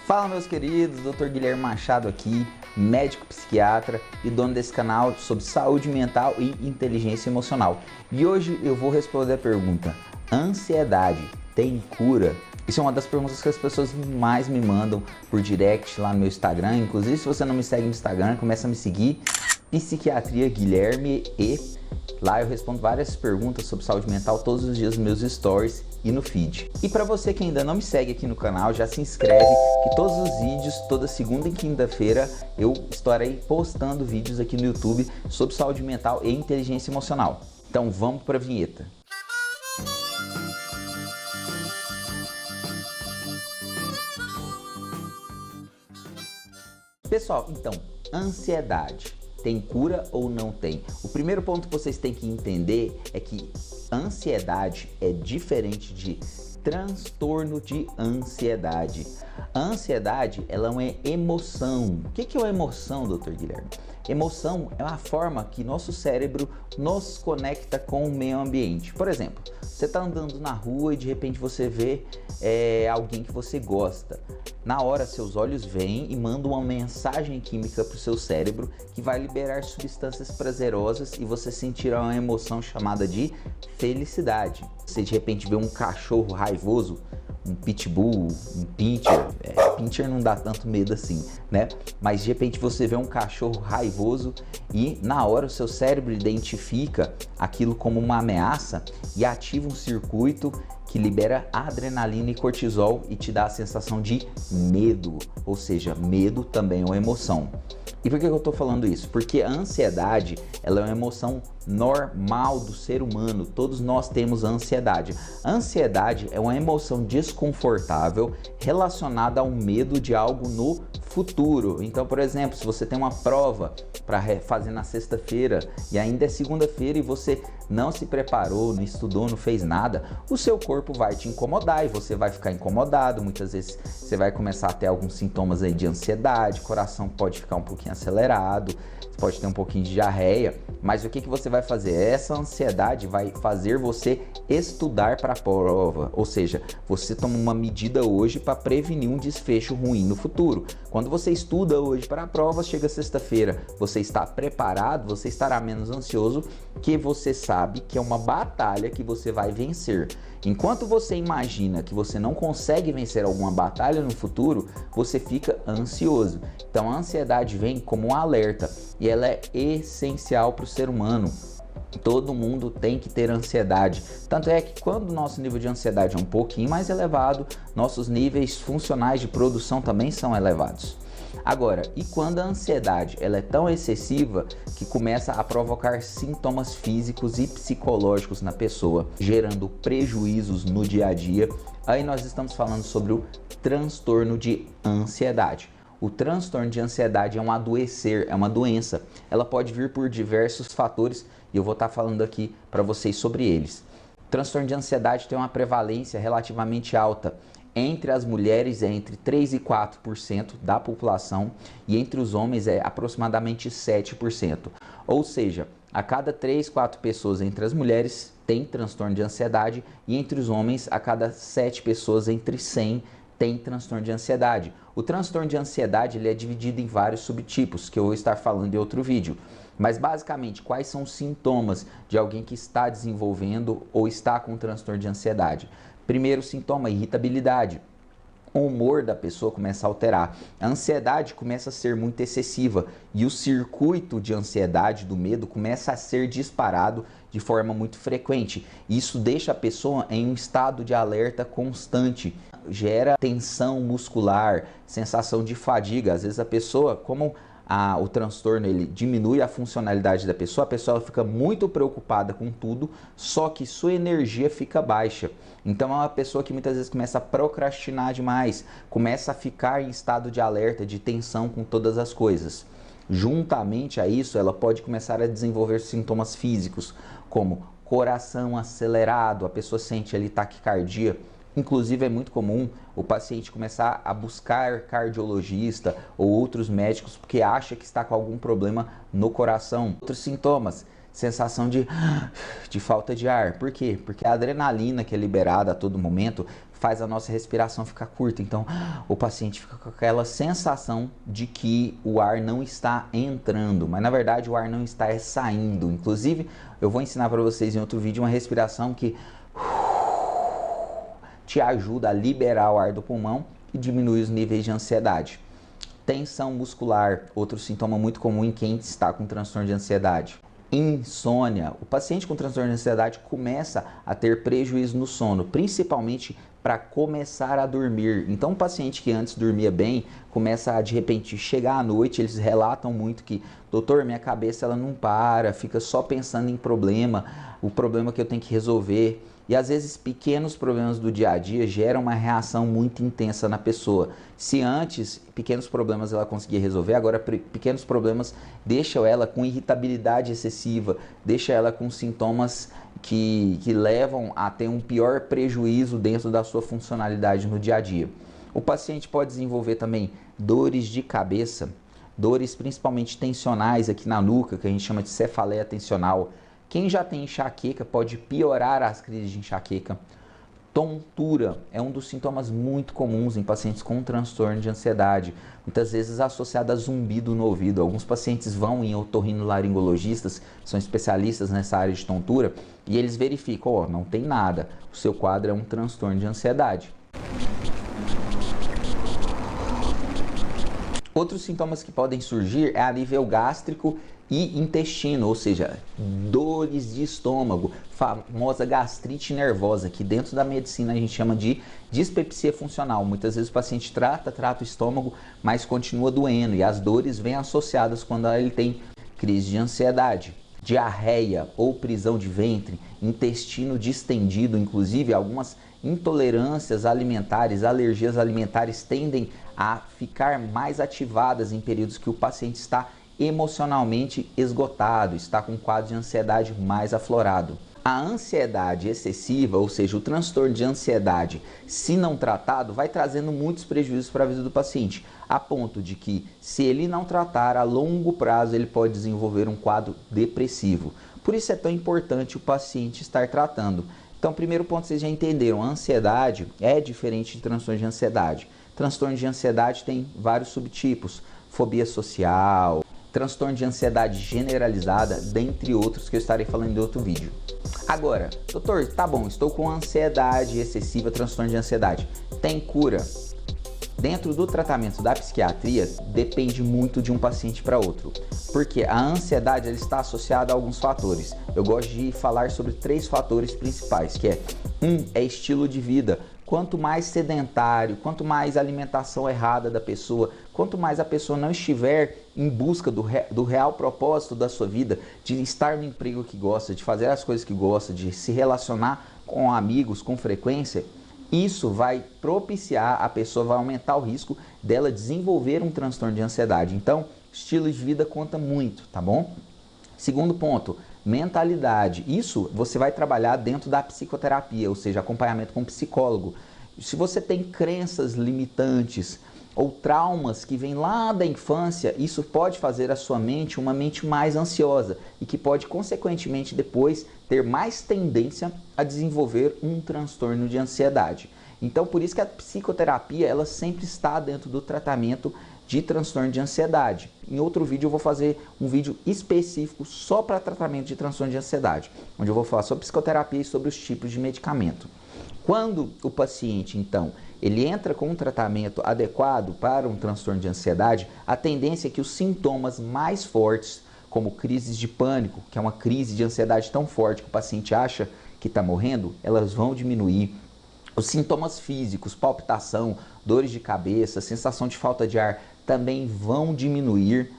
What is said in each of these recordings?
Fala, meus queridos, Dr. Guilherme Machado aqui, médico psiquiatra e dono desse canal sobre saúde mental e inteligência emocional. E hoje eu vou responder a pergunta: ansiedade tem cura? Isso é uma das perguntas que as pessoas mais me mandam por direct lá no meu Instagram. Inclusive, se você não me segue no Instagram, começa a me seguir, Psiquiatria Guilherme, e lá eu respondo várias perguntas sobre saúde mental todos os dias nos meus stories e no feed. E para você que ainda não me segue aqui no canal, já se inscreve, que todos os vídeos, toda segunda e quinta-feira, eu estarei postando vídeos aqui no YouTube sobre saúde mental e inteligência emocional. Então vamos para a vinheta. Pessoal, então, ansiedade tem cura ou não tem? O primeiro ponto que vocês têm que entender é que ansiedade é diferente de transtorno de ansiedade. A ansiedade, ela é uma emoção. O que é uma emoção, Dr. Guilherme? Emoção é uma forma que nosso cérebro nos conecta com o meio ambiente. Por exemplo, você está andando na rua e de repente você vê alguém que você gosta. Na hora, seus olhos vêm e mandam uma mensagem química para o seu cérebro que vai liberar substâncias prazerosas e você sentirá uma emoção chamada de felicidade. Você de repente vê um cachorro raivoso, um pitbull, um pincher. Pincher não dá tanto medo assim, né? Mas de repente você vê um cachorro raivoso e na hora o seu cérebro identifica aquilo como uma ameaça e ativa um circuito que libera adrenalina e cortisol e te dá a sensação de medo. Ou seja, medo também é uma emoção. E por que eu estou falando isso? Porque a ansiedade, ela é uma emoção normal do ser humano. Todos nós temos ansiedade. A ansiedade é uma emoção desconfortável relacionada ao medo de algo no futuro. Então, por exemplo, se você tem uma prova para fazer na sexta-feira e ainda é segunda-feira e você não se preparou, não estudou, não fez nada, o seu corpo vai te incomodar e você vai ficar incomodado. Muitas vezes você vai começar a ter alguns sintomas aí de ansiedade, coração pode ficar um pouquinho acelerado, pode ter um pouquinho de diarreia, mas o que você vai fazer? Essa ansiedade vai fazer você estudar para a prova, ou seja, você toma uma medida hoje para prevenir um desfecho ruim no futuro. Quando você estuda hoje para a prova, chega sexta-feira, você está preparado, você estará menos ansioso, que você sabe que é uma batalha que você vai vencer. Enquanto você imagina que você não consegue vencer alguma batalha no futuro, você fica ansioso. Então a ansiedade vem como um alerta e ela é essencial para o ser humano. Todo mundo tem que ter ansiedade. Tanto é que quando o nosso nível de ansiedade é um pouquinho mais elevado, nossos níveis funcionais de produção também são elevados. Agora, e quando a ansiedade ela é tão excessiva que começa a provocar sintomas físicos e psicológicos na pessoa, gerando prejuízos no dia a dia, aí nós estamos falando sobre o transtorno de ansiedade. O transtorno de ansiedade é um adoecer, é uma doença. Ela pode vir por diversos fatores e eu vou estar falando aqui para vocês sobre eles. O transtorno de ansiedade tem uma prevalência relativamente alta. Entre as mulheres é entre 3 e 4% da população e entre os homens é aproximadamente 7%. Ou seja, a cada 3, 4 pessoas entre as mulheres tem transtorno de ansiedade e entre os homens a cada 7 pessoas entre 100 tem transtorno de ansiedade. O transtorno de ansiedade ele é dividido em vários subtipos que eu vou estar falando em outro vídeo. Mas basicamente, quais são os sintomas de alguém que está desenvolvendo ou está com transtorno de ansiedade? Primeiro sintoma, irritabilidade. O humor da pessoa começa a alterar. A ansiedade começa a ser muito excessiva e o circuito de ansiedade, do medo, começa a ser disparado de forma muito frequente. Isso deixa a pessoa em um estado de alerta constante. Gera tensão muscular, sensação de fadiga. Às vezes a pessoa, como o transtorno ele diminui a funcionalidade da pessoa, a pessoa fica muito preocupada com tudo, só que sua energia fica baixa. Então é uma pessoa que muitas vezes começa a procrastinar demais, começa a ficar em estado de alerta, de tensão com todas as coisas. Juntamente a isso, ela pode começar a desenvolver sintomas físicos, como coração acelerado, a pessoa sente ali taquicardia. Inclusive é muito comum o paciente começar a buscar cardiologista ou outros médicos porque acha que está com algum problema no coração. Outros sintomas, sensação de falta de ar. Por quê? Porque a adrenalina que é liberada a todo momento faz a nossa respiração ficar curta. Então, o paciente fica com aquela sensação de que o ar não está entrando, mas na verdade o ar não está saindo. Inclusive, eu vou ensinar para vocês em outro vídeo uma respiração que te ajuda a liberar o ar do pulmão e diminuir os níveis de ansiedade. Tensão muscular, outro sintoma muito comum em quem está com transtorno de ansiedade. Insônia. O paciente com transtorno de ansiedade começa a ter prejuízo no sono, principalmente para começar a dormir. Então, o paciente que antes dormia bem, começa a de repente chegar à noite, eles relatam muito que, doutor, minha cabeça ela não para, fica só pensando em problema, o problema que eu tenho que resolver. E às vezes pequenos problemas do dia a dia geram uma reação muito intensa na pessoa. Se antes pequenos problemas ela conseguia resolver, agora pequenos problemas deixam ela com irritabilidade excessiva, deixa ela com sintomas que levam a ter um pior prejuízo dentro da sua funcionalidade no dia a dia. O paciente pode desenvolver também dores de cabeça, dores principalmente tensionais aqui na nuca, que a gente chama de cefaleia tensional. Quem já tem enxaqueca pode piorar as crises de enxaqueca. Tontura é um dos sintomas muito comuns em pacientes com transtorno de ansiedade, muitas vezes associado a zumbido no ouvido. Alguns pacientes vão em otorrinolaringologistas, são especialistas nessa área de tontura, e eles verificam, ó, não tem nada, o seu quadro é um transtorno de ansiedade. Outros sintomas que podem surgir é a nível gástrico e intestino, ou seja, dores de estômago, famosa gastrite nervosa, que dentro da medicina a gente chama de dispepsia funcional. Muitas vezes o paciente trata o estômago, mas continua doendo, e as dores vêm associadas quando ele tem crise de ansiedade. Diarreia ou prisão de ventre, intestino distendido, inclusive algumas intolerâncias alimentares, alergias alimentares tendem a ficar mais ativadas em períodos que o paciente está emocionalmente esgotado, está com um quadro de ansiedade mais aflorado. A ansiedade excessiva, ou seja, o transtorno de ansiedade, se não tratado, vai trazendo muitos prejuízos para a vida do paciente, a ponto de que, se ele não tratar, a longo prazo ele pode desenvolver um quadro depressivo. Por isso é tão importante o paciente estar tratando. Então, primeiro ponto, vocês já entenderam, a ansiedade é diferente de transtorno de ansiedade. Transtorno de ansiedade tem vários subtipos, fobia social, transtorno de ansiedade generalizada, dentre outros que eu estarei falando em outro vídeo. Agora, doutor, tá bom, estou com ansiedade excessiva, transtorno de ansiedade. Tem cura? Dentro do tratamento da psiquiatria, depende muito de um paciente para outro. Porque a ansiedade ela está associada a alguns fatores. Eu gosto de falar sobre 3 fatores principais, que é estilo de vida. Quanto mais sedentário, quanto mais alimentação errada da pessoa, quanto mais a pessoa não estiver em busca do real propósito da sua vida, de estar no emprego que gosta, de fazer as coisas que gosta, de se relacionar com amigos com frequência, isso vai propiciar, a pessoa vai aumentar o risco dela desenvolver um transtorno de ansiedade. Então, estilo de vida conta muito, tá bom? Segundo ponto, mentalidade. Isso você vai trabalhar dentro da psicoterapia, ou seja, acompanhamento com psicólogo. Se você tem crenças limitantes ou traumas que vêm lá da infância, isso pode fazer a sua mente uma mente mais ansiosa e que pode, consequentemente, depois ter mais tendência a desenvolver um transtorno de ansiedade. Então, por isso que a psicoterapia, ela sempre está dentro do tratamento de transtorno de ansiedade. Em outro vídeo eu vou fazer um vídeo específico só para tratamento de transtorno de ansiedade, onde eu vou falar sobre psicoterapia e sobre os tipos de medicamento. Quando o paciente, então, ele entra com um tratamento adequado para um transtorno de ansiedade, a tendência é que os sintomas mais fortes, como crises de pânico, que é uma crise de ansiedade tão forte que o paciente acha que está morrendo, elas vão diminuir. Os sintomas físicos, palpitação, dores de cabeça, sensação de falta de ar, também vão diminuir.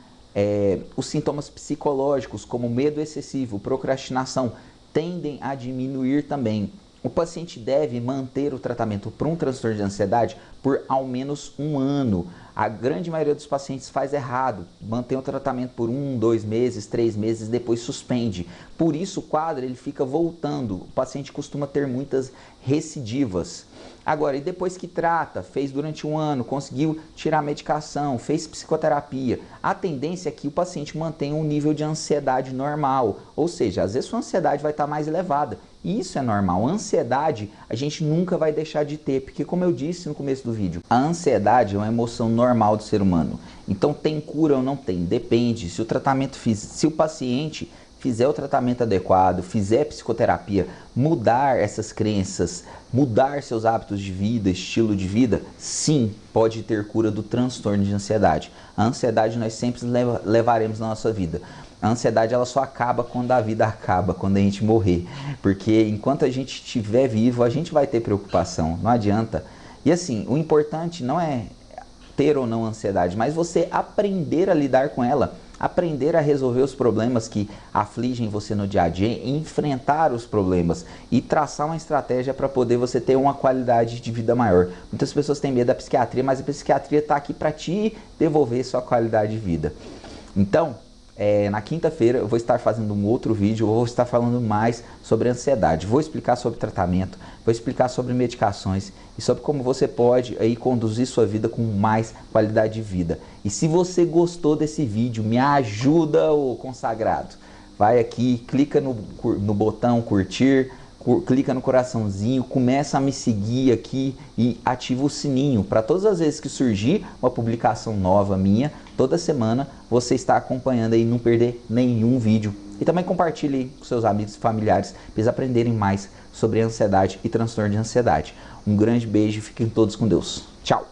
Os sintomas psicológicos, como medo excessivo, procrastinação, tendem a diminuir também. O paciente deve manter o tratamento para um transtorno de ansiedade por ao menos 1 ano. A grande maioria dos pacientes faz errado, mantém o tratamento por 1, 2 meses, 3 meses, depois suspende. Por isso o quadro ele fica voltando, o paciente costuma ter muitas recidivas. Agora, e depois que trata, fez durante 1 ano, conseguiu tirar a medicação, fez psicoterapia, a tendência é que o paciente mantenha um nível de ansiedade normal, ou seja, às vezes sua ansiedade vai estar mais elevada E isso é normal. A ansiedade a gente nunca vai deixar de ter, porque como eu disse no começo do vídeo, a ansiedade é uma emoção normal do ser humano. Então tem cura ou não tem? Depende. Se o paciente fizer o tratamento adequado, fizer psicoterapia, mudar essas crenças, mudar seus hábitos de vida, estilo de vida, sim, pode ter cura do transtorno de ansiedade. A ansiedade nós sempre levaremos na nossa vida. A ansiedade ela só acaba quando a vida acaba, quando a gente morrer. Porque enquanto a gente estiver vivo, a gente vai ter preocupação, não adianta. E assim, o importante não é ter ou não ansiedade, mas você aprender a lidar com ela, aprender a resolver os problemas que afligem você no dia a dia, enfrentar os problemas e traçar uma estratégia para poder você ter uma qualidade de vida maior. Muitas pessoas têm medo da psiquiatria, mas a psiquiatria está aqui para te devolver sua qualidade de vida. Então, na quinta-feira eu vou estar fazendo um outro vídeo, eu vou estar falando mais sobre ansiedade, vou explicar sobre tratamento, vou explicar sobre medicações e sobre como você pode aí conduzir sua vida com mais qualidade de vida. E se você gostou desse vídeo, me ajuda, ô consagrado. Vai aqui, clica no botão curtir, clica no coraçãozinho, começa a me seguir aqui e ativa o sininho para todas as vezes que surgir uma publicação nova minha, toda semana você está acompanhando aí, não perder nenhum vídeo. E também compartilhe com seus amigos e familiares para eles aprenderem mais sobre ansiedade e transtorno de ansiedade. Um grande beijo e fiquem todos com Deus. Tchau!